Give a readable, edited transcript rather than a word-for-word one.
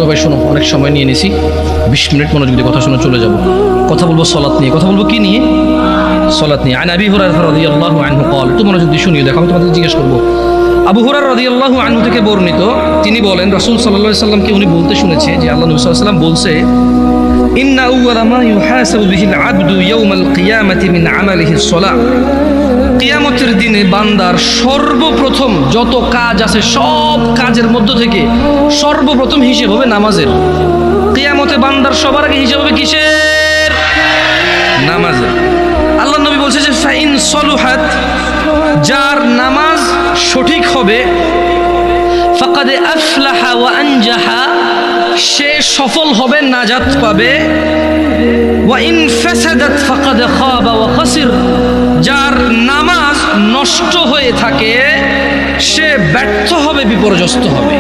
ভাই শোনো, অনেক সময় নিয়ে নিছি, 20 মিনিট মনোযোগ দিয়ে কথা শুনে চলে যাব। কথা বলবো সালাত নিয়ে। কথা বলবো কি নিয়ে? সালাত নিয়ে। আন আবি হুরায়রা রাদিয়াল্লাহু আনহু قال, একটু মনোযোগ দিয়ে শুনিও, দেখো আমি তোমাদের জিজ্ঞেস করবো। আবু হুরায়রা রাদিয়াল্লাহু আনহু থেকে বর্ণিত, তিনি বলেন রাসূল সাল্লাল্লাহু আলাইহি সাল্লামকে উনি বলতে শুনেছে যে আল্লাহ নবী সাল্লাল্লাহু আলাইহি সাল্লাম বলছে, ইন্না আউয়ালা মা ইউহাসাবু বিহিল আবদু ইয়াওমাল কিয়ামাতি মিন আমালিহিস সালাহ। কিয়ামতের দিনে বান্দার সর্বপ্রথম যত কাজ আছে সব কাজের মধ্য থেকে সর্বপ্রথম হিসেব হবে নামাজের। কিয়ামতে বান্দার সবার আগে হিসেব হবে কিসের? নামাজের। আল্লাহ নবী বলছে যে ফাইন সলুহাত, যার নামাজ সঠিক হবে, ফাকাদ আফলাহা ওয়া আনজাহা, সে সফল হবে, নাজাত পাবে। ওয়া ইন ফাসাদাত ফাকাদ খাবা ওয়া খাসির, যার নামাজ নষ্ট হয়ে থাকে সে ব্যর্থ হবে, বিপর্যস্ত হবে।